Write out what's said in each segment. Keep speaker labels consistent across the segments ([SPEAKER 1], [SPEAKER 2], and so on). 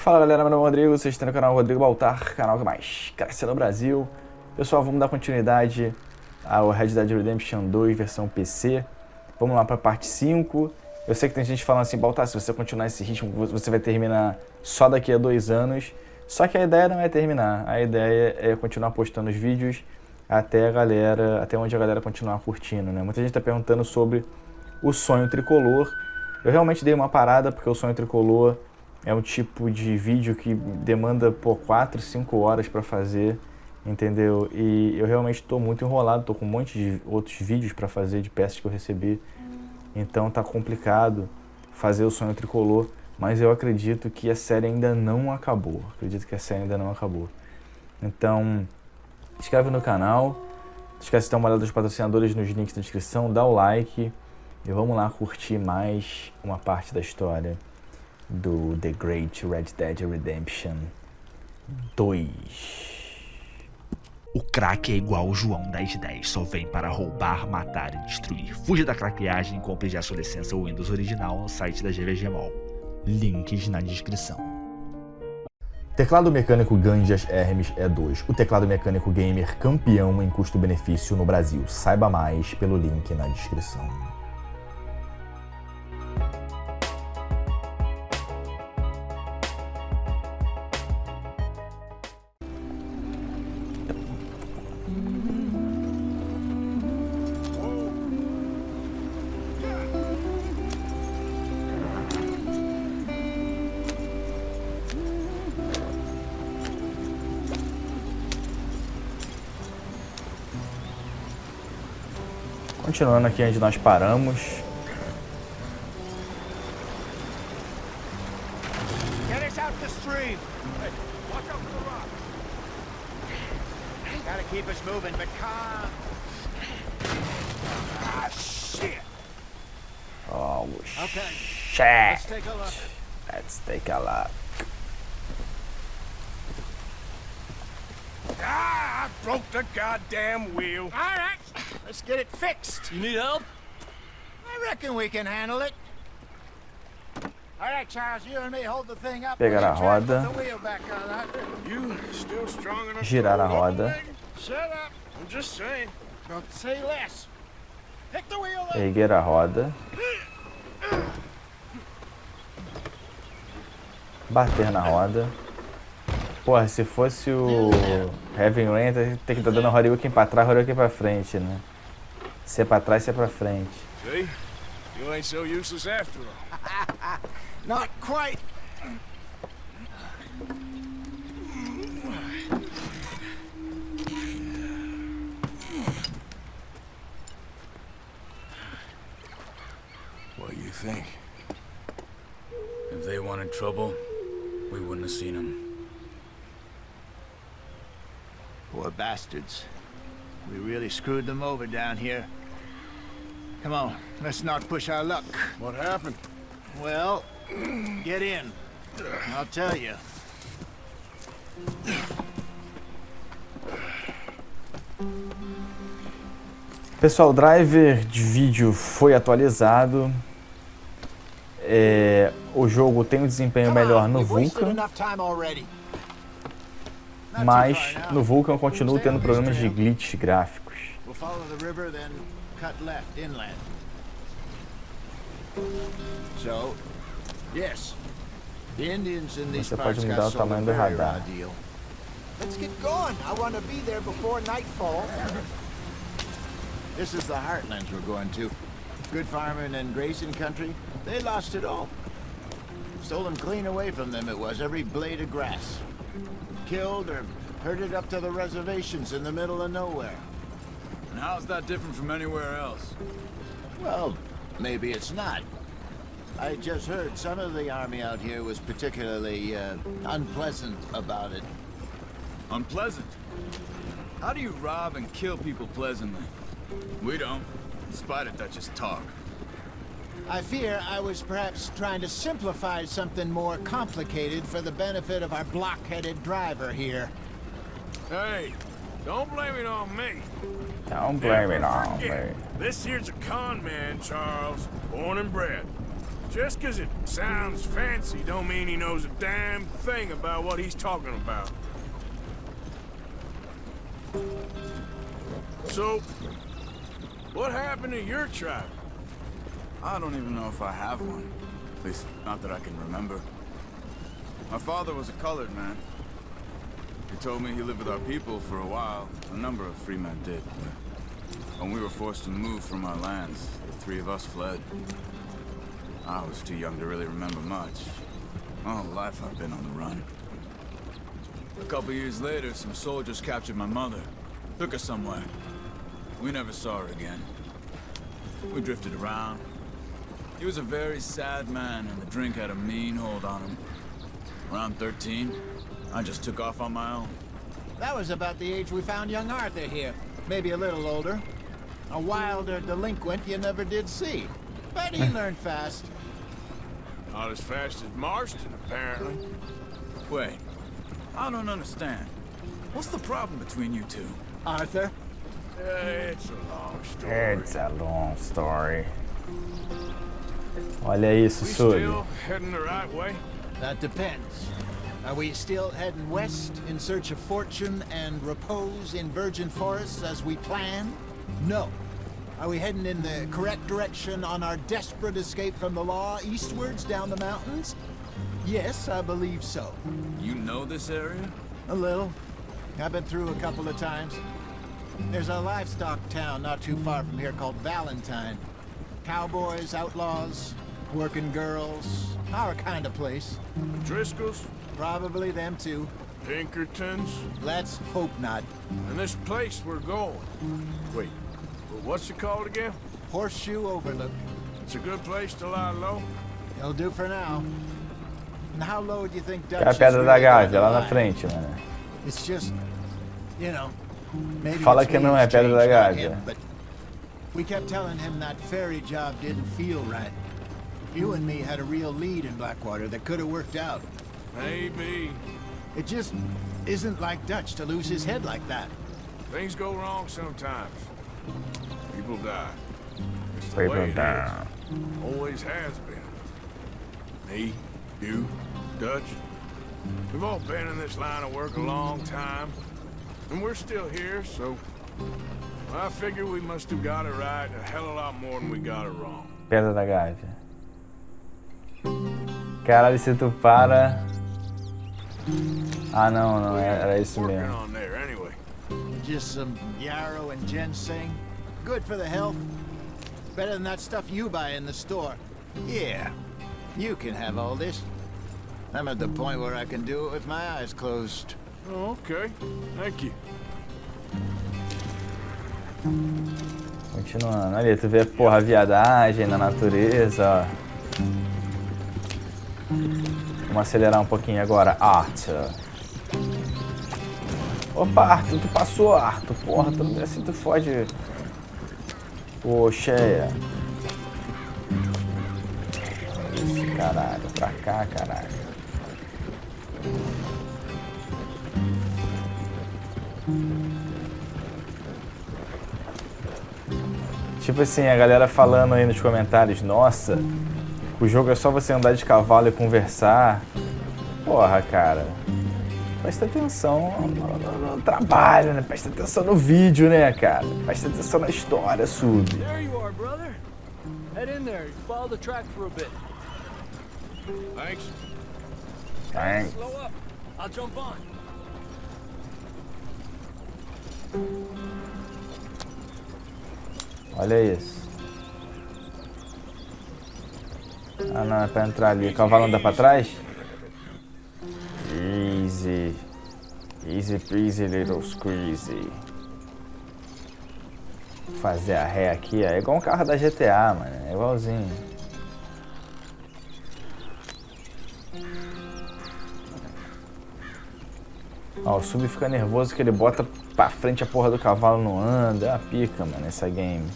[SPEAKER 1] Fala galera, meu nome é Rodrigo, vocês estão no canal Rodrigo Baltar, canal que mais cresce no Brasil. Pessoal, vamos dar continuidade ao Red Dead Redemption 2 versão PC. Vamos lá para a parte 5. Eu sei que tem gente falando assim, Baltar, se você continuar esse ritmo, você vai terminar só daqui a 2 anos. Só que a ideia não é terminar, a ideia é continuar postando os vídeos até onde a galera continuar curtindo, né? Muita gente está perguntando sobre o sonho tricolor. Eu realmente dei uma parada porque o sonho tricolor é um tipo de vídeo que demanda por 4, 5 horas para fazer, entendeu? E eu realmente estou muito enrolado, estou com um monte de outros vídeos para fazer de peças que eu recebi. Então tá complicado fazer o sonho tricolor, mas eu acredito que a série ainda não acabou. Então, se inscreve no canal, não esquece de dar uma olhada nos patrocinadores nos links na descrição, dá o like e vamos lá curtir mais uma parte da história do The Great Red Dead Redemption 2.
[SPEAKER 2] O crack é igual o João 1010, só vem para roubar, matar e destruir. Fuja da craqueagem e compre já sua licença Windows original no site da GVG Mall. Links na descrição.
[SPEAKER 1] Teclado mecânico Ganjas Hermes E2, o teclado mecânico gamer campeão em custo-benefício no Brasil. Saiba mais pelo link na descrição. Continuando aqui onde nós paramos.
[SPEAKER 3] Get us out the stream. Hey, watch out for the rock. Gotta keep us moving, but calm. Ah, shit.
[SPEAKER 1] Oh,
[SPEAKER 3] Okay.
[SPEAKER 1] shit.
[SPEAKER 3] Let's take a look.
[SPEAKER 1] Let's take a look.
[SPEAKER 3] Ah, I broke the goddamn wheel. All right, let's get it fixed.
[SPEAKER 4] You need help?
[SPEAKER 3] I reckon we can handle it. All right, Charles, you and me hold the thing up.
[SPEAKER 1] Pegar a roda.
[SPEAKER 3] Put the wheel back on that.
[SPEAKER 4] You still strong enough
[SPEAKER 1] Girar
[SPEAKER 4] to
[SPEAKER 1] a
[SPEAKER 4] hold
[SPEAKER 1] roda.
[SPEAKER 4] up, Meg?
[SPEAKER 3] Shut up.
[SPEAKER 4] I'm just saying.
[SPEAKER 3] Don't say less. Pick the wheel up.
[SPEAKER 1] Erguer a roda. Bater na roda. Porra, se fosse o Heavy Rain, tem que estar dando Horyuken pra trás, Horyuken pra frente, né? Se é pra trás, se é pra frente.
[SPEAKER 4] See? You ain't so useless after all.
[SPEAKER 3] Not quite.
[SPEAKER 4] What do you think? If they wanted trouble, we wouldn't have seen them.
[SPEAKER 3] Poor bastards. We really screwed them over down here. Come on, let's not push our luck.
[SPEAKER 4] What happened?
[SPEAKER 3] Well, get in. I'll tell you.
[SPEAKER 1] Pessoal, o driver de vídeo foi atualizado. O jogo tem um desempenho melhor no Vulkan, mas no Vulkan eu continuo tendo problemas de glitch gráficos.
[SPEAKER 3] We'll follow the river, then cut left inland. So, yes, the Indians in these
[SPEAKER 1] Você pode
[SPEAKER 3] parts
[SPEAKER 1] mudar
[SPEAKER 3] got
[SPEAKER 1] o
[SPEAKER 3] sold a
[SPEAKER 1] tamanho do
[SPEAKER 3] very
[SPEAKER 1] radar.
[SPEAKER 3] raw deal. Let's get going. I want to be there before nightfall. This is the heartlands we're going to. Good farming and grazing country. They lost it all. Stolen clean away from them it was, every blade of grass. Killed or herded up to the reservations in the middle of nowhere.
[SPEAKER 4] And how's that different from anywhere else?
[SPEAKER 3] Well, maybe it's not. I just heard some of the army out here was particularly unpleasant about it.
[SPEAKER 4] Unpleasant? How do you rob and kill people pleasantly? We don't, in spite of Dutch's talk.
[SPEAKER 3] I fear I was perhaps trying to simplify something more complicated for the benefit of our block-headed driver here.
[SPEAKER 4] Hey, don't blame it on me.
[SPEAKER 1] Don't blame it
[SPEAKER 4] Never
[SPEAKER 1] on me.
[SPEAKER 4] forget, this here's a con man, Charles, born and bred.
[SPEAKER 5] Just 'cause it sounds fancy don't mean he knows a damn thing about what he's talking about. So, what happened to your tribe?
[SPEAKER 4] I don't even know if I have one. At least, not that I can remember. My father was a colored man. He told me he lived with our people for a while. A number of free men did. When we were forced to move from our lands, the three of us fled. I was too young to really remember much. All life I've been on the run. A couple years later, some soldiers captured my mother. Took her somewhere. We never saw her again. We drifted around. He was a very sad man, and the drink had a mean hold on him. Around 13, I just took off on my own.
[SPEAKER 3] That was about the age we found young Arthur here. Maybe a little older. A wilder delinquent you never did see. But he learned fast.
[SPEAKER 5] Not as fast as Marston, apparently.
[SPEAKER 4] Wait, I don't understand. What's the problem between you two?
[SPEAKER 3] Arthur?
[SPEAKER 5] It's a long story.
[SPEAKER 1] It's a long story. Olha isso,
[SPEAKER 5] We
[SPEAKER 1] Sully.
[SPEAKER 5] still heading the right way?
[SPEAKER 3] That depends. Are we still heading west in search of fortune and repose in virgin forests as we planned? No. Are we heading in the correct direction on our desperate escape from the law eastwards down the mountains? Yes, I believe so.
[SPEAKER 4] You know this area?
[SPEAKER 3] A little. I've been through a couple of times. There's a livestock town not too far from here called Valentine. Cowboys, outlaws, working girls, our kind of place.
[SPEAKER 5] Driscoll's?
[SPEAKER 3] Probably them too.
[SPEAKER 5] Pinkertons?
[SPEAKER 3] Let's hope not.
[SPEAKER 5] And this place we're going. Wait, what's it called again?
[SPEAKER 3] Horseshoe Overlook.
[SPEAKER 5] It's a good place to lie low.
[SPEAKER 3] It'll do for now. And how low do you think Dutch
[SPEAKER 1] Que é a
[SPEAKER 3] is
[SPEAKER 1] Pedra da
[SPEAKER 3] really gonna
[SPEAKER 1] Gávea, lá na
[SPEAKER 3] lie?
[SPEAKER 1] frente, mano.
[SPEAKER 3] It's just, you know, maybe
[SPEAKER 1] Fala
[SPEAKER 3] it's
[SPEAKER 1] que
[SPEAKER 3] me
[SPEAKER 1] não é
[SPEAKER 3] who's
[SPEAKER 1] Pedra da
[SPEAKER 3] changed, not
[SPEAKER 1] Gávea.
[SPEAKER 3] him, but we kept telling him that ferry job didn't feel right. You and me had a real lead in Blackwater that could have worked out.
[SPEAKER 5] Maybe.
[SPEAKER 3] It just isn't like Dutch to lose his head like that.
[SPEAKER 5] Things go wrong sometimes. People die. It's the
[SPEAKER 1] People
[SPEAKER 5] way it
[SPEAKER 1] die.
[SPEAKER 5] is. Always has been. Me, you, Dutch. We've all been in this line of work a long time. And we're still here, so... I figure we must have got it right a hell of a lot more than we got it wrong.
[SPEAKER 1] Pedra da Gávea. Caralho, se tu para... Ah, não, era isso
[SPEAKER 5] Working
[SPEAKER 1] mesmo.
[SPEAKER 5] on there anyway.
[SPEAKER 3] Just some yarrow and ginseng. Good for the health. Better than that stuff you buy in the store. Yeah, you can have all this. I'm at the point where I can do it with my eyes closed.
[SPEAKER 5] Oh, okay. Thank you.
[SPEAKER 1] Continuando. Ali, tu vê, porra, a viadagem na natureza, ó. Vamos acelerar um pouquinho agora. Arthur. Opa, Arthur, tu passou, Arthur. Porra, tu, assim tu fode. Pô, cheia. Isso, caralho. Pra cá, caralho. Tipo assim, a galera falando aí nos comentários, nossa, o jogo é só você andar de cavalo e conversar. Porra, cara. Presta atenção no trabalho, né? Presta atenção no vídeo, né, cara? Presta atenção na história, sub.
[SPEAKER 6] There you are, brother. Head in there. Follow the track for a bit.
[SPEAKER 5] Thanks.
[SPEAKER 1] Thanks.
[SPEAKER 6] Slow up. I'll jump on.
[SPEAKER 1] Olha isso. Ah, não, é pra entrar ali. O cavalo anda pra trás? Easy. Easy peasy, little squeezy. Fazer a ré aqui, é igual um carro da GTA, mano. É igualzinho. Ó, o sub fica nervoso que ele bota pra frente a porra do cavalo não anda. É uma pica, mano, essa game.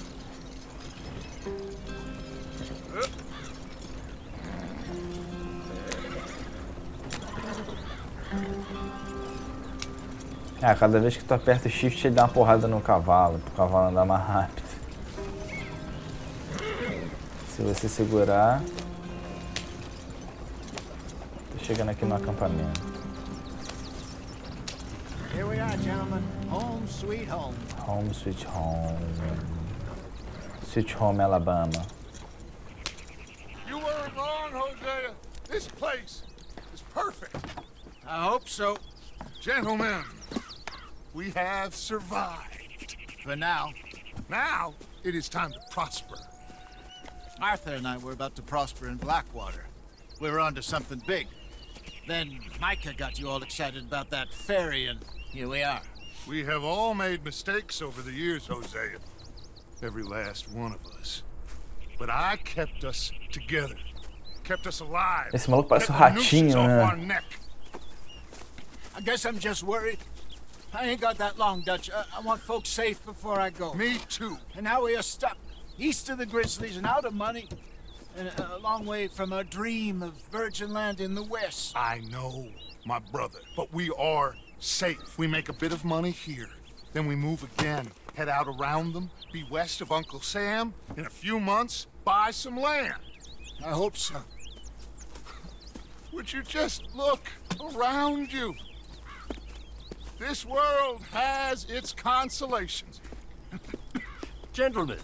[SPEAKER 1] Ah, cada vez que tu aperta o shift ele dá uma porrada no cavalo, pro cavalo andar mais rápido. Se você segurar... Chegando aqui no acampamento.
[SPEAKER 3] Here we are, gentlemen. Home sweet home.
[SPEAKER 1] Home sweet home. Sweet home, Alabama.
[SPEAKER 5] You weren't wrong, Hosea. This place is perfect.
[SPEAKER 3] I hope so.
[SPEAKER 5] Gentlemen, we have survived.
[SPEAKER 3] For now.
[SPEAKER 5] Now, it is time to prosper.
[SPEAKER 3] Arthur and I were about to prosper in Blackwater. We were onto something big. Then Micah got you all excited about that ferry, and here we are.
[SPEAKER 5] We have all made mistakes over the years, Hosea. Every last one of us. But I kept us together. Kept us alive.
[SPEAKER 1] Esse maluco parece
[SPEAKER 5] Kept
[SPEAKER 1] um
[SPEAKER 5] the nooses
[SPEAKER 1] ratinho,
[SPEAKER 5] off
[SPEAKER 1] né?
[SPEAKER 5] our neck.
[SPEAKER 3] I guess I'm just worried. I ain't got that long, Dutch. I want folks safe before I go.
[SPEAKER 5] Me too.
[SPEAKER 3] And now we are stuck east of the Grizzlies and out of money. And a long way from our dream of virgin land in the west.
[SPEAKER 5] I know, my brother, but we are safe. We make a bit of money here, then we move again, head out around them, be west of Uncle Sam, in a few months, buy some land.
[SPEAKER 3] I hope so.
[SPEAKER 5] Would you just look around you? This world has its consolations.
[SPEAKER 6] Gentlemen,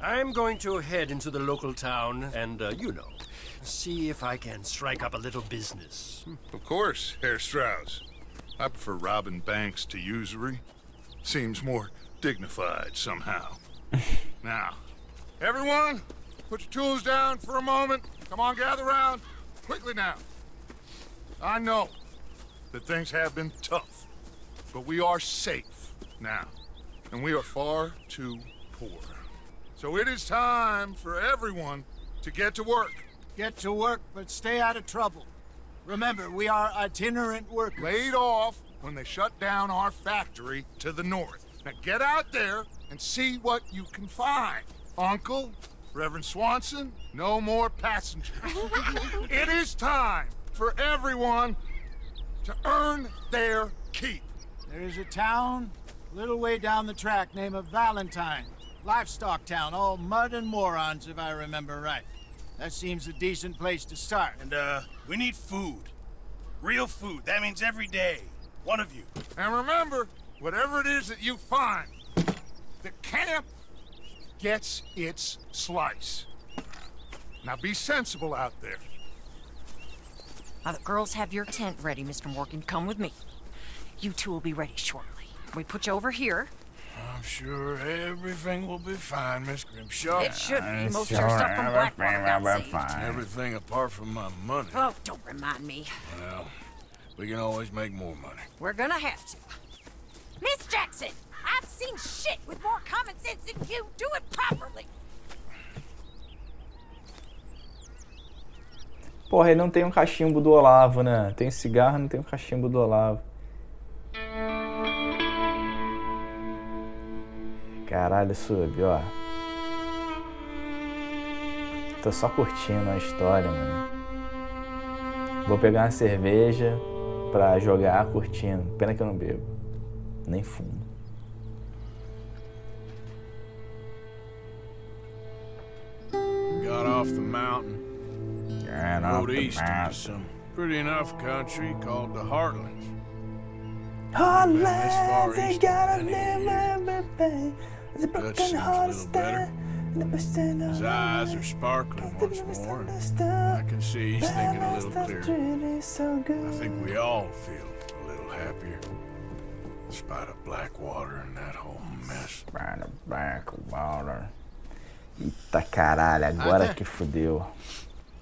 [SPEAKER 6] I'm going to head into the local town and, see if I can strike up a little business.
[SPEAKER 5] Of course, Herr Strauss. I prefer robbing banks to usury. Seems more dignified somehow. Now, everyone, put your tools down for a moment. Come on, gather round. Quickly now. I know that things have been tough, but we are safe now, and we are far too poor. So it is time for everyone to get to work.
[SPEAKER 3] Get to work, but stay out of trouble. Remember, we are itinerant workers.
[SPEAKER 5] Laid off when they shut down our factory to the north. Now get out there and see what you can find. Uncle, Reverend Swanson, no more passengers. It is time for everyone to earn their keep.
[SPEAKER 3] There is a town a little way down the track named Valentine. Livestock town, all mud and morons, if I remember right. That seems a decent place to start.
[SPEAKER 7] And, we need food. Real food. That means every day. One of you.
[SPEAKER 5] And remember, whatever it is that you find, the camp gets its slice. Now be sensible out there.
[SPEAKER 8] Now the girls have your tent ready, Mr. Morgan. Come with me. You two will be ready shortly. We put you over here.
[SPEAKER 5] I'm sure everything will be fine, Miss Grimshaw.
[SPEAKER 8] It should be. Most of your stuff from Blackwater got saved.
[SPEAKER 5] Everything apart from my money.
[SPEAKER 8] Oh, don't remind me.
[SPEAKER 5] Well, we can always make more money.
[SPEAKER 8] We're gonna have to. Miss Jackson, I've seen shit with more common sense than you. Do it properly.
[SPEAKER 1] Porra, ele não tem um cachimbo do Olavo, né? Tem cigarro, não tem um cachimbo do Olavo. Caralho, subiu, ó. Tô só curtindo a história, mano. Vou pegar uma cerveja pra jogar curtindo. Pena que eu não bebo. Nem fumo.
[SPEAKER 5] Got off the mountain, rode east into some pretty enough country called the Heartlands.
[SPEAKER 1] Heartlands, they
[SPEAKER 5] east
[SPEAKER 1] gotta
[SPEAKER 5] than
[SPEAKER 1] live everything. It's a broken
[SPEAKER 5] seems a
[SPEAKER 1] heart
[SPEAKER 5] little
[SPEAKER 1] stand.
[SPEAKER 5] His eyes are sparkling once more. I can see he's thinking a little clearer. I think we all feel a little happier. In spite of Blackwater and that whole mess.
[SPEAKER 1] Blackwater. Eita caralho, agora que fudeu.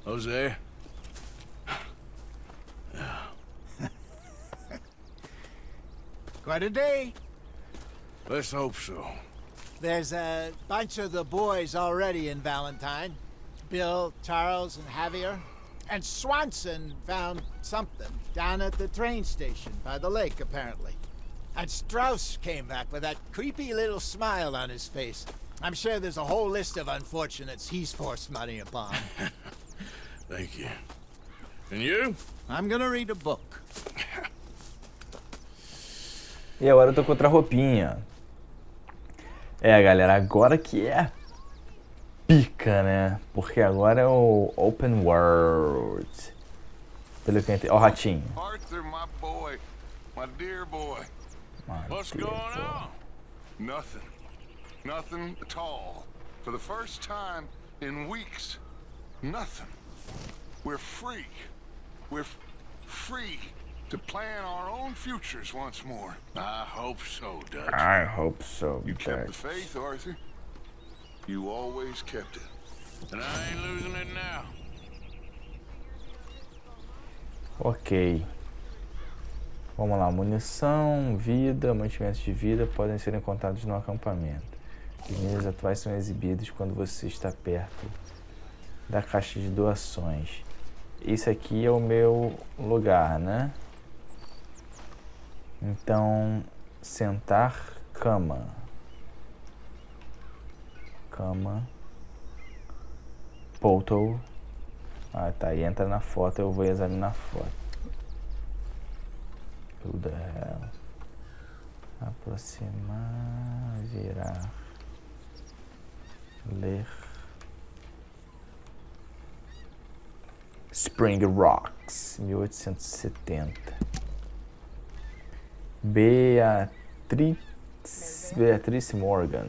[SPEAKER 5] Jose?
[SPEAKER 3] Quite a day.
[SPEAKER 5] Let's hope so.
[SPEAKER 3] There's a bunch of the boys already in Valentine. Bill, Charles, and Javier. And Swanson found something down at the train station by the lake, apparently. And Strauss came back with that creepy little smile on his face. I'm sure there's a whole list of unfortunates he's forced money upon.
[SPEAKER 5] Thank you. And you?
[SPEAKER 3] I'm gonna read a book.
[SPEAKER 1] E agora eu tô com outra roupinha. É, galera, agora que é pica, né? Porque agora é o Open World. Pelo que eu entendi. Ó, o ratinho.
[SPEAKER 5] Arthur, my boy. My dear boy. What's going on? Nothing. Nothing at all. For the first time in weeks. Nothing. We're free. We're free to plan our own futures once more. I hope so, Dutch.
[SPEAKER 1] I hope so,
[SPEAKER 5] You kept the
[SPEAKER 1] Dutch.
[SPEAKER 5] faith, Arthur. You always kept it. And I ain't losing it now.
[SPEAKER 1] Ok. Vamos lá. Munição, vida, mantimentos de vida podem ser encontrados no acampamento. Os níveis atuais são exibidos quando você está perto da caixa de doações. Esse aqui é o meu lugar, né? Então, sentar, cama. Cama. Photo. Ah, tá. E entra na foto, eu vou examinar a foto. Who the hell? Aproximar, virar, ler. Spring Rocks, 1870. Beatrice Morgan.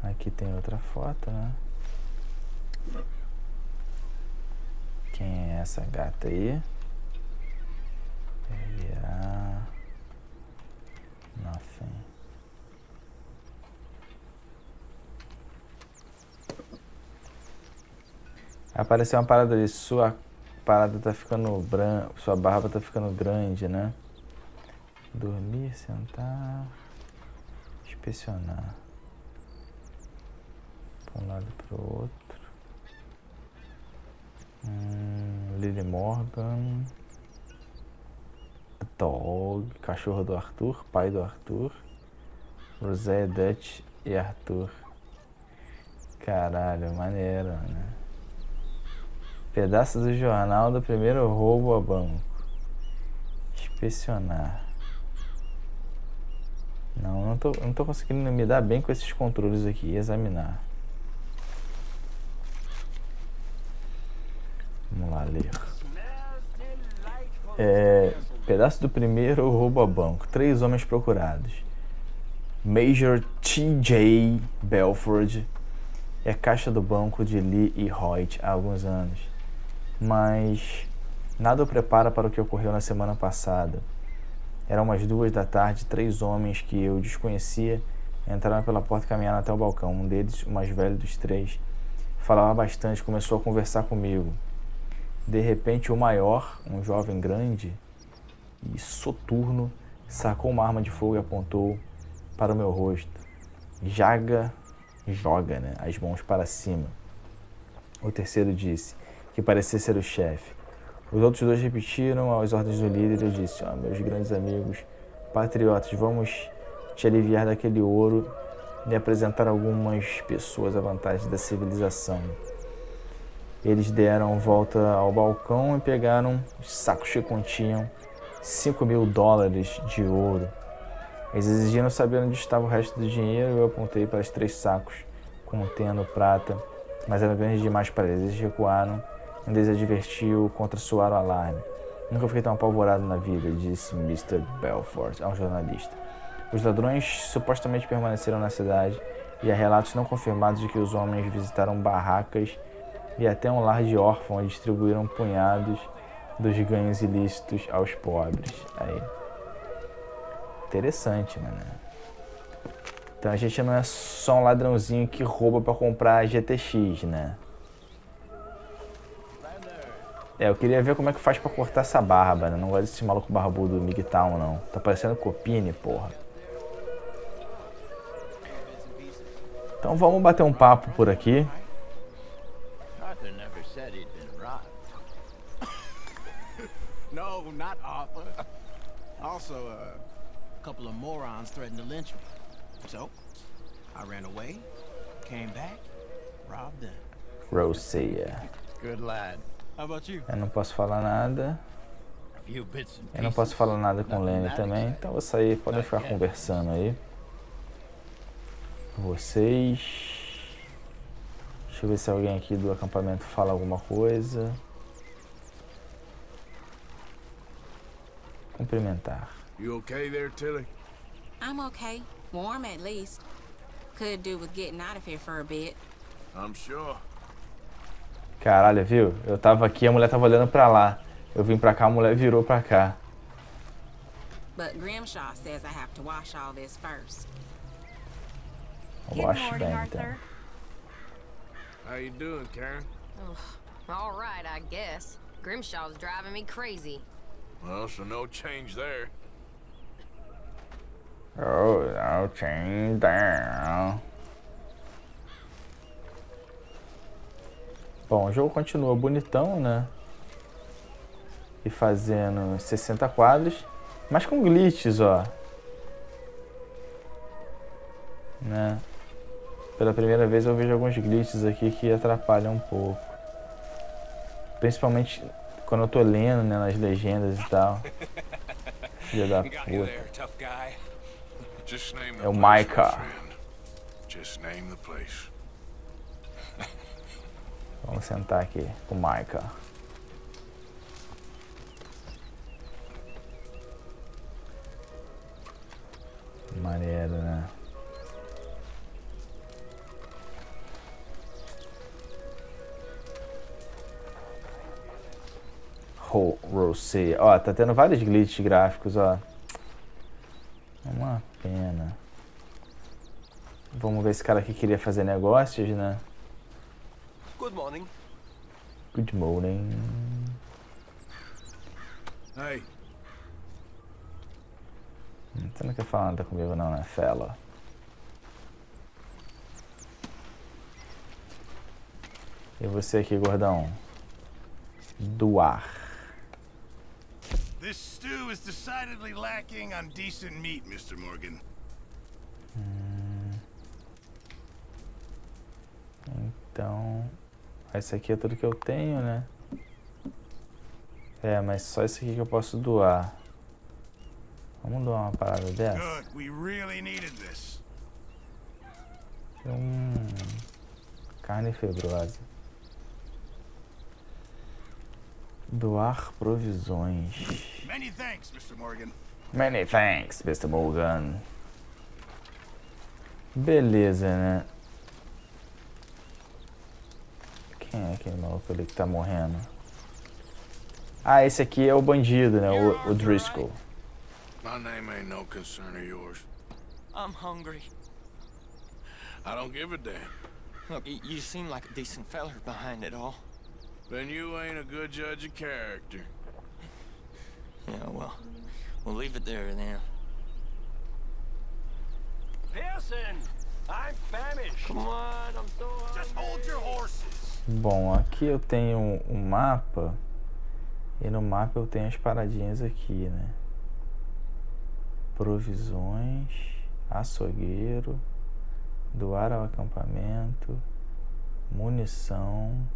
[SPEAKER 1] Aqui tem outra foto, né? Quem é essa gata aí? Virar. Nothing. Apareceu uma parada ali. Sua parada tá ficando branca. Sua barba tá ficando grande, né? Dormir, sentar. Inspecionar. Para um lado e para o outro. Lily Morgan. Dog. Cachorro do Arthur. Pai do Arthur. Rosé, Dutch e Arthur. Caralho, maneiro, né? Pedaço do jornal do primeiro roubo a banco. Inspecionar. Não tô conseguindo me dar bem com esses controles aqui. Examinar. Vamos lá, ler. Pedaço do primeiro roubo a banco. 3 homens procurados. Major T.J. Belford é caixa do banco de Lee e Hoyt há alguns anos. Mas nada o prepara para o que ocorreu na semana passada. Eram umas 2 da tarde, 3 homens que eu desconhecia entraram pela porta e caminharam até o balcão. Um deles, o mais velho dos 3, falava bastante, começou a conversar comigo. De repente, o maior, um jovem grande e soturno, sacou uma arma de fogo e apontou para o meu rosto. Joga, né, as mãos para cima. O terceiro disse, que parecia ser o chefe. Os outros 2 repetiram as ordens do líder e eu disse, meus grandes amigos, patriotas, vamos te aliviar daquele ouro e apresentar algumas pessoas a vantagem da civilização. Eles deram volta ao balcão e pegaram os sacos que continham $5.000 de ouro. Eles exigiram saber onde estava o resto do dinheiro e eu apontei para os 3 sacos contendo prata, mas eram grandes demais para eles. Eles recuaram. Um deles advertiu contra soar o alarme. Nunca fiquei tão apavorado na vida, disse Mr. Belfort a um jornalista. Os ladrões supostamente permaneceram na cidade e há relatos não confirmados de que os homens visitaram barracas e até um lar de órfãos e distribuíram punhados dos ganhos ilícitos aos pobres. Aí. Interessante, mano. Então a gente não é só um ladrãozinho que rouba pra comprar GTX, né? Eu queria ver como é que faz pra cortar essa barba, né? Não gosto desse maluco barbudo do MGTOWN, não. Tá parecendo Copini, porra. Então vamos bater um papo por aqui.
[SPEAKER 3] Arthur never said he'd been robbed.
[SPEAKER 9] No, not Arthur. Also, a couple of morons threatened to lynch me. So, I ran away, came back, robbed them.
[SPEAKER 1] Rosia.
[SPEAKER 3] Good lad.
[SPEAKER 9] How about you?
[SPEAKER 1] Eu não posso falar nada.
[SPEAKER 3] A few bits and
[SPEAKER 1] Eu não posso
[SPEAKER 3] pieces.
[SPEAKER 1] falar nada com o
[SPEAKER 3] Nothing
[SPEAKER 1] Lenny
[SPEAKER 3] that
[SPEAKER 1] também.
[SPEAKER 3] exciting.
[SPEAKER 1] Então eu vou sair, podem ficar conversando aí. vocês. Deixa eu ver se alguém aqui do acampamento fala alguma coisa. Cumprimentar.
[SPEAKER 5] You okay there, Tilly?
[SPEAKER 10] I'm okay. Warm at least. Could do with getting out of here for a bit.
[SPEAKER 5] I'm sure.
[SPEAKER 1] Caralho, viu? Eu tava aqui, a mulher tava olhando pra lá. Eu vim pra cá, a mulher virou pra cá.
[SPEAKER 10] But Grimshaw says I have to wash all this first.
[SPEAKER 1] Wash bem, então.
[SPEAKER 5] How you doing, Karen?
[SPEAKER 11] All right, I guess. Grimshaw's driving me crazy.
[SPEAKER 5] Well, so no change there.
[SPEAKER 1] Oh, no change there. Bom, o jogo continua bonitão, né? E fazendo 60 quadros, mas com glitches, ó. Né? Pela primeira vez eu vejo alguns glitches aqui que atrapalham um pouco. Principalmente quando eu tô lendo, né, nas legendas e tal. Filha da puta. É o Micah. Vamos sentar aqui com o Micah. Maneiro, né? Rosé. Ó, tá tendo vários glitches gráficos, ó. É uma pena. Vamos ver esse cara aqui queria fazer negócios, né?
[SPEAKER 6] Good morning.
[SPEAKER 1] Good morning.
[SPEAKER 5] Hey.
[SPEAKER 1] Você não quer falar nada comigo não, né, fela? E você aqui, gordão? Doar.
[SPEAKER 7] This stew is decidedly lacking on decent meat, Mr. Morgan.
[SPEAKER 1] Então, esse aqui é tudo que eu tenho, né? É, mas só esse aqui que eu posso doar. Vamos doar uma parada dessa?
[SPEAKER 7] Good, we really needed this.
[SPEAKER 1] Carne febrosa. Doar provisões.
[SPEAKER 7] Many thanks, Mr. Morgan.
[SPEAKER 1] Many thanks, Mr. Morgan. Beleza, né? Quem é aquele maluco ali que tá morrendo? Ah, esse aqui é o bandido, né? O Driscoll.
[SPEAKER 5] My name ain't no concern of yours.
[SPEAKER 9] I'm hungry.
[SPEAKER 5] I don't give a damn.
[SPEAKER 9] Look, you seem like a decent feller behind it all.
[SPEAKER 5] Then you ain't a good judge of character.
[SPEAKER 9] Yeah, well, we'll leave it there then.
[SPEAKER 6] Pearson, I'm famished.
[SPEAKER 9] Come on, I'm so hungry.
[SPEAKER 7] Just hold your horses.
[SPEAKER 1] Bom, aqui eu tenho um mapa. E no mapa eu tenho as paradinhas aqui, né? Provisões, açougueiro, doar ao acampamento, munição,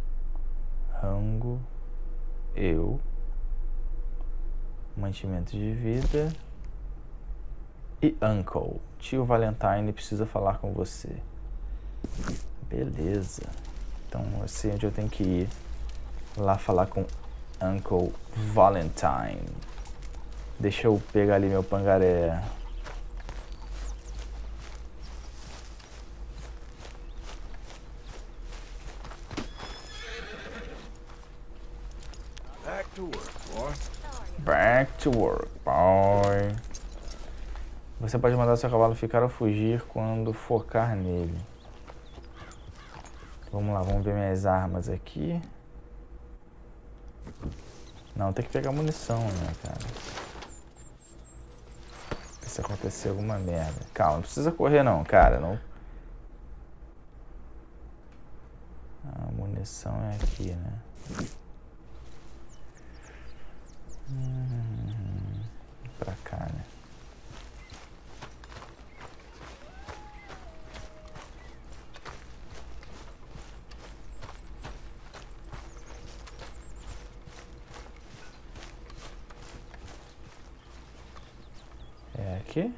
[SPEAKER 1] rango, mantimento de vida e Uncle. Tio Valentine precisa falar com você. Beleza. Então eu sei onde eu tenho que ir. Lá falar com Uncle Valentine. Deixa eu pegar ali meu pangaré.
[SPEAKER 5] Back to work, boy.
[SPEAKER 1] Back to work, boy. Você pode mandar seu cavalo ficar ou fugir quando focar nele. Vamos lá, vamos ver minhas armas aqui. Não, tem que pegar munição, né, cara? Se acontecer alguma merda. Calma, não precisa correr não, cara. Não. A munição é aqui, né? Pra cá, né? É aqui?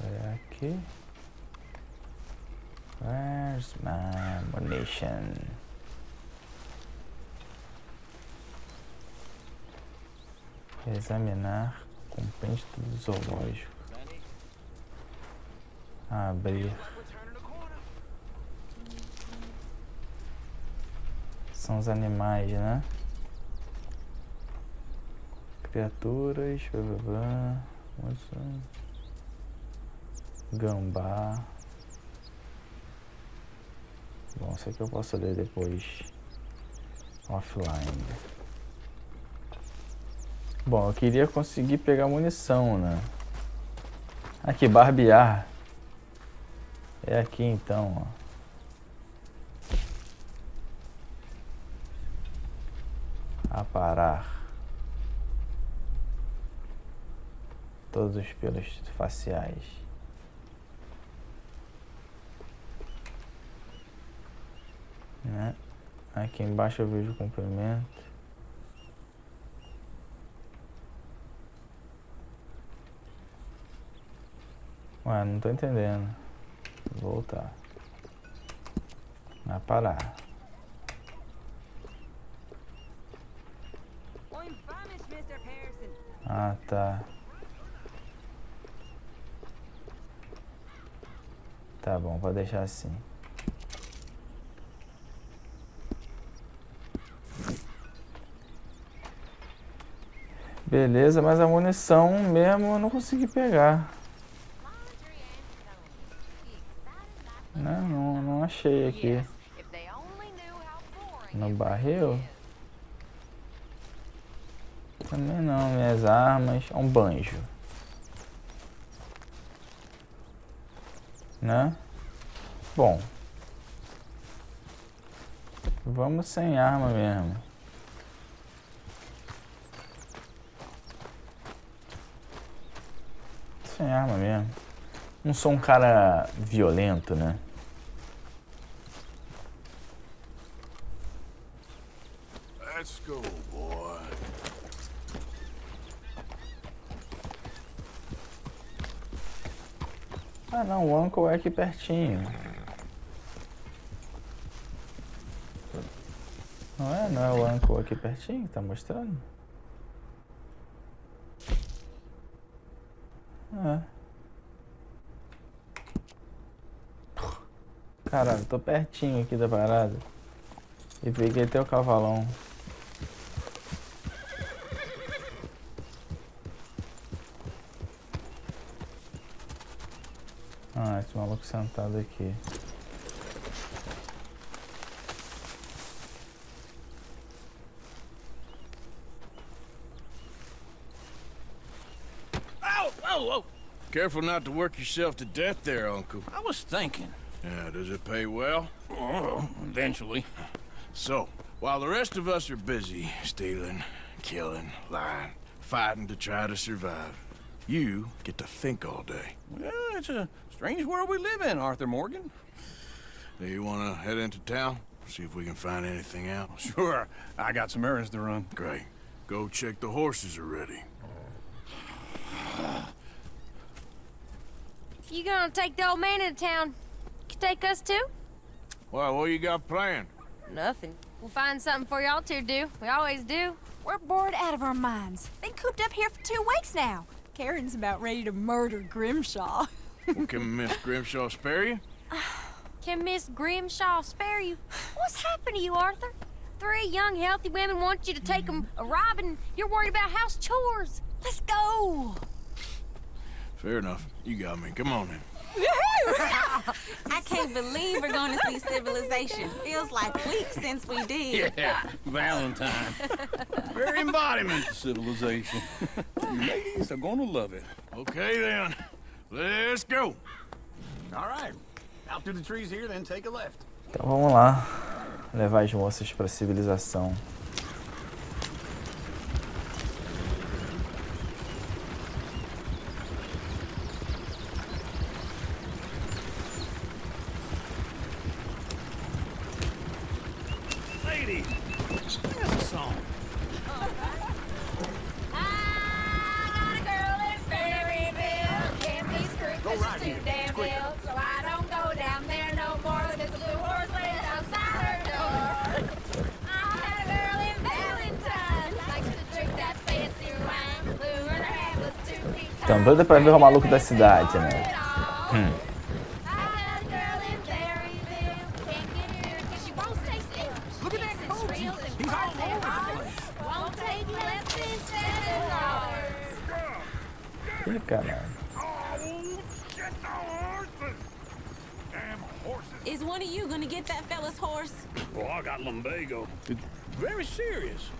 [SPEAKER 1] É aqui? Where's my ammunition? Examinar compêndio do zoológico. Abrir. São os animais, né? Criaturas, gambá. Bom, isso aqui eu posso ler depois offline. Bom, eu queria conseguir pegar munição, né? Aqui, barbear. É aqui então, ó. Aparar. Todos os pelos faciais. Né? Aqui embaixo eu vejo o comprimento. Ué, não tô entendendo. Vou voltar. Aparar. Ah, tá. Tá bom, pode deixar assim. Beleza, mas a munição mesmo eu não consegui pegar. Não achei aqui. No barril? Também não, minhas armas. Um banjo. Né? Bom. Vamos sem arma mesmo. Sem arma mesmo. Não sou um cara violento, né?
[SPEAKER 5] Let's go, boy.
[SPEAKER 1] Ah não, o Uncle é aqui pertinho. Não é o Uncle aqui pertinho que tá mostrando? Caralho, tô pertinho aqui da parada. E peguei até o cavalão. Ah, esse maluco sentado aqui.
[SPEAKER 5] Whoa! Careful not to work yourself to death there, Uncle.
[SPEAKER 9] I was thinking.
[SPEAKER 5] Yeah, does it pay well?
[SPEAKER 9] Oh, eventually.
[SPEAKER 5] So, while the rest of us are busy stealing, killing, lying, fighting to try to survive, you get to think all day.
[SPEAKER 9] Well, it's a strange world we live in, Arthur Morgan.
[SPEAKER 5] Do you want to head into town? See if we can find anything out?
[SPEAKER 9] Sure. I got some errands to run.
[SPEAKER 5] Great. Go check the horses are ready.
[SPEAKER 11] You gonna take the old man into town? You take us too?
[SPEAKER 5] Well, what you got planned?
[SPEAKER 11] Nothing. We'll find something for y'all to do. We always do.
[SPEAKER 8] We're bored out of our minds. Been cooped up here for 2 weeks now. Karen's about ready to murder Grimshaw.
[SPEAKER 5] Well, can Miss Grimshaw spare you?
[SPEAKER 11] Can Miss Grimshaw spare you? What's happened to you, Arthur? 3 young, healthy women want you to take them a robbing. You're worried about house chores. Let's go.
[SPEAKER 5] Fair enough. You got me. Come on then.
[SPEAKER 10] I can't believe we're going to see civilization. Feels like weeks since we did.
[SPEAKER 9] Yeah, Valentine. Very embodiment of civilization. You ladies are gonna love it.
[SPEAKER 5] Okay then. Let's go.
[SPEAKER 9] All right. Out through the trees here, then take a left.
[SPEAKER 1] Então vamos lá. Levar as moças pra civilização.
[SPEAKER 9] Lady, sing us a song.
[SPEAKER 11] I got a girl in Berryville. Can't be screwed 'cause she's too damn
[SPEAKER 1] Tão doida pra ver o maluco da cidade, né? Ih, caralho.
[SPEAKER 10] Is one of you gonna get that fella's horse?
[SPEAKER 5] Well, I got lumbago. It's very serious.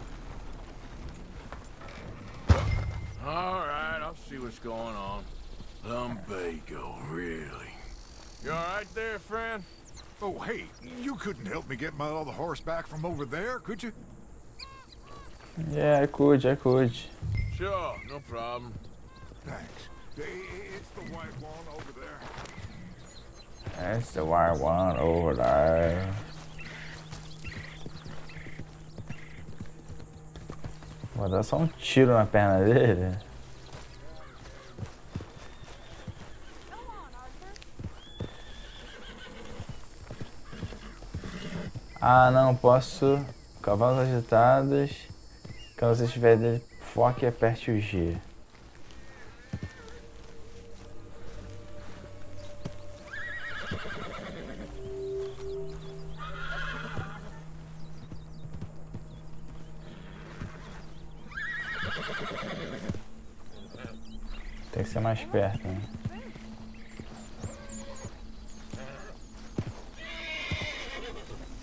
[SPEAKER 5] All right, I'll see what's going on. Lumbago, really? You all right there, friend?
[SPEAKER 12] Oh, hey, you couldn't help me get my other horse back from over there, could you?
[SPEAKER 1] Yeah, I could.
[SPEAKER 5] Sure, no problem.
[SPEAKER 12] Thanks. It's the white one over there.
[SPEAKER 1] That's the white one over there. Vou dar só um tiro na perna dele. Ah, não posso. Cavalos agitados. Quando você estiver dele, foque e aperte o G. Tem que ser mais perto, né?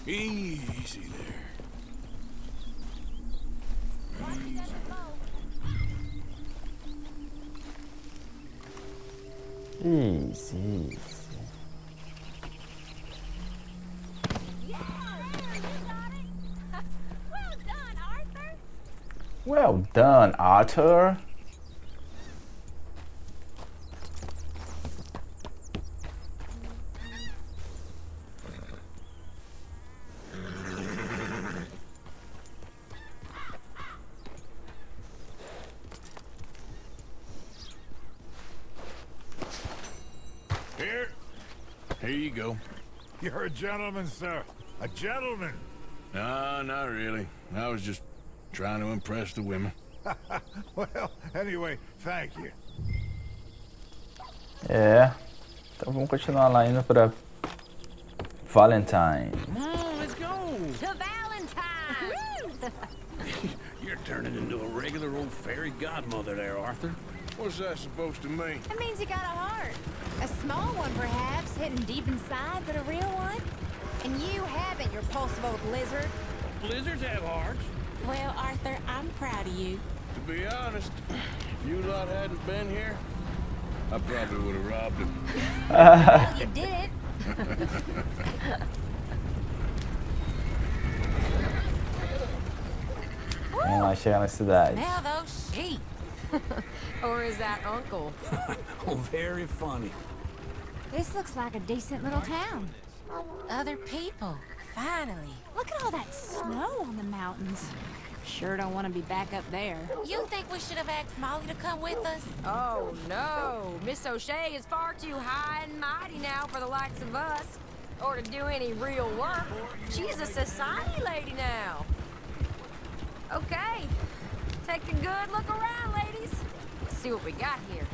[SPEAKER 5] Easy there.
[SPEAKER 1] Easy. Well done, Arthur.
[SPEAKER 5] Here you go.
[SPEAKER 12] You're a gentleman, sir. A gentleman.
[SPEAKER 5] No, not really. I was just trying to impress the women.
[SPEAKER 12] Well, anyway, thank you.
[SPEAKER 1] É. Então vamos continuar lá indo pra Valentine.
[SPEAKER 9] Come on, let's go.
[SPEAKER 11] To Valentine!
[SPEAKER 7] You're turning into a regular old fairy godmother there, Arthur.
[SPEAKER 5] What's that supposed to mean?
[SPEAKER 11] That means you got a heart. A small one, perhaps, hidden deep inside, but a real one. And you haven't, you repulsive old lizard.
[SPEAKER 7] Blizzards have hearts.
[SPEAKER 10] Well, Arthur, I'm proud of you.
[SPEAKER 5] To be honest, if you lot hadn't been here, I probably would have robbed him.
[SPEAKER 11] Well, you did it.
[SPEAKER 1] Vamos lá chegar na cidade.
[SPEAKER 8] Smell those sheep. Or is that Uncle?
[SPEAKER 7] Oh, very funny.
[SPEAKER 11] This looks like a decent little town.
[SPEAKER 8] Other people. Finally.
[SPEAKER 11] Look at all that snow on the mountains. Sure don't want to be back up there.
[SPEAKER 8] You think we should have asked Molly to come with us?
[SPEAKER 11] Oh, no. Miss O'Shea is far too high and mighty now for the likes of us. Or to do any real work. She's a society lady now. Okay. Take a good look around, ladies. Let's see what we got here.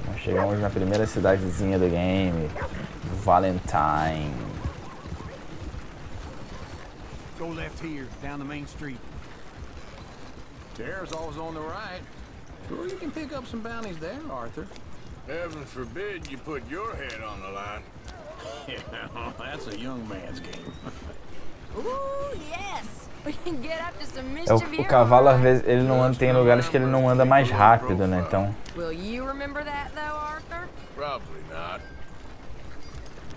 [SPEAKER 1] Nós chegamos na primeira cidadezinha do game, Valentine.
[SPEAKER 9] Go left here, down the main street. There's always on the right. Sure, you can pick up some bounties there, Arthur.
[SPEAKER 5] Heaven forbid you put your head on the line.
[SPEAKER 9] Yeah, that's a young man's game.
[SPEAKER 11] Ooh, yes. We can get up to some
[SPEAKER 1] É,
[SPEAKER 11] mischief
[SPEAKER 1] o
[SPEAKER 11] here.
[SPEAKER 1] cavalo às vezes ele não anda, tem lugares que ele não anda mais rápido, né? Então,
[SPEAKER 11] Will you remember that though, Arthur?
[SPEAKER 5] Probably not.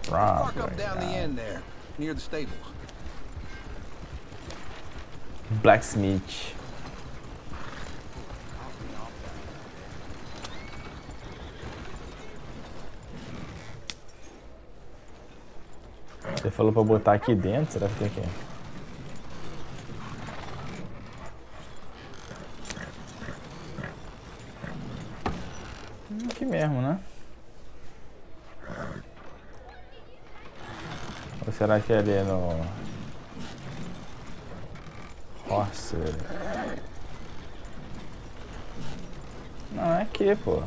[SPEAKER 9] Park up down the end there, near the stables.
[SPEAKER 1] Blacksmith. Você falou pra botar aqui dentro, será que tem aqui? Aqui mesmo, né? Ou será que é ali no Nossa, velho. Não, é aqui, pô.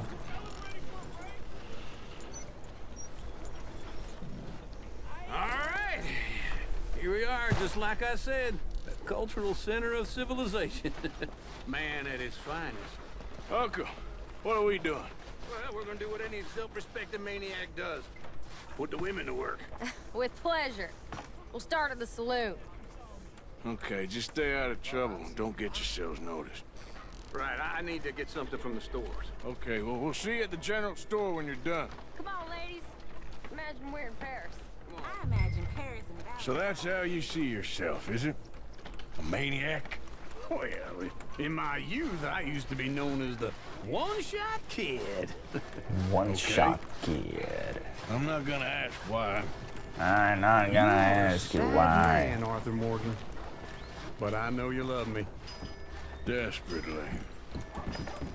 [SPEAKER 13] Alright. Here we are, just like I said. The cultural center of civilization. Man at his finest.
[SPEAKER 5] Uncle, what are we doing?
[SPEAKER 13] Well, we're gonna do what any self-respecting maniac does. Put the women to work.
[SPEAKER 11] With pleasure. We'll start at the saloon.
[SPEAKER 5] Okay, just stay out of trouble and don't get yourselves noticed.
[SPEAKER 13] Right, I need to get something from the stores.
[SPEAKER 5] Okay, well, we'll see you at the general store when you're done.
[SPEAKER 11] Come on, ladies. Imagine we're in Paris.
[SPEAKER 10] I imagine Paris and Dallas.
[SPEAKER 5] So that's how you see yourself, is it? A maniac?
[SPEAKER 13] Well, in my youth, I used to be known as the one-shot kid.
[SPEAKER 1] One-shot kid.
[SPEAKER 5] I'm not gonna ask why.
[SPEAKER 1] I'm not gonna ask you why.
[SPEAKER 13] Man, Arthur Morgan. But I know you love me.
[SPEAKER 5] Desperately.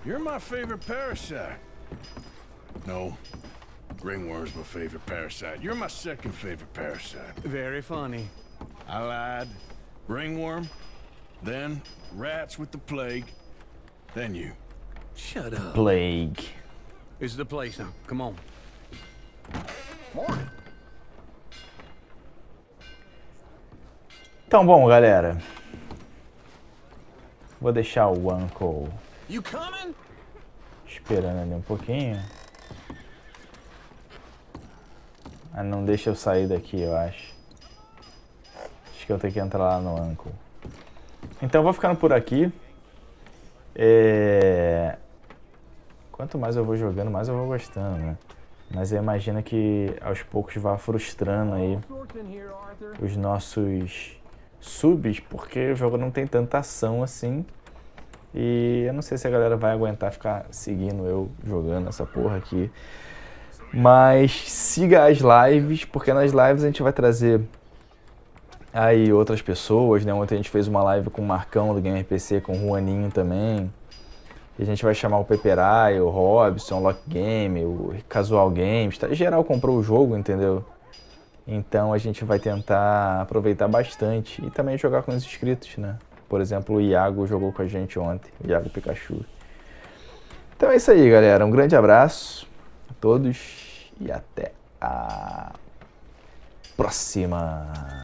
[SPEAKER 5] You're my favorite parasite. No. Ringworm's my favorite parasite. You're my second favorite parasite.
[SPEAKER 13] Very funny.
[SPEAKER 5] I lied. Ringworm, then rats with the plague, then you.
[SPEAKER 13] Shut up.
[SPEAKER 1] Plague.
[SPEAKER 13] This is the place now. Come on.
[SPEAKER 5] Morning.
[SPEAKER 1] Então, bom, galera. Vou deixar o Uncle
[SPEAKER 13] You coming?
[SPEAKER 1] esperando ali um pouquinho. Ah, não deixa eu sair daqui, eu acho. Acho que eu tenho que entrar lá no Uncle. Então eu vou ficando por aqui. Quanto mais eu vou jogando, mais eu vou gostando, né? Mas eu imagino que aos poucos vá frustrando aí os nossos subs, porque o jogo não tem tanta ação assim. E eu não sei se a galera vai aguentar ficar seguindo eu jogando essa porra aqui. Mas siga as lives, porque nas lives a gente vai trazer aí outras pessoas, né? Ontem a gente fez uma live com o Marcão do GamerPC, com o Juaninho também. E a gente vai chamar o Peperai, o Robson, o Lock Game, o Casual Games. Em geral comprou o jogo, entendeu? Então a gente vai tentar aproveitar bastante e também jogar com os inscritos, né? Por exemplo, o Iago jogou com a gente ontem, o Iago Pikachu. Então é isso aí, galera. Um grande abraço a todos e até a próxima.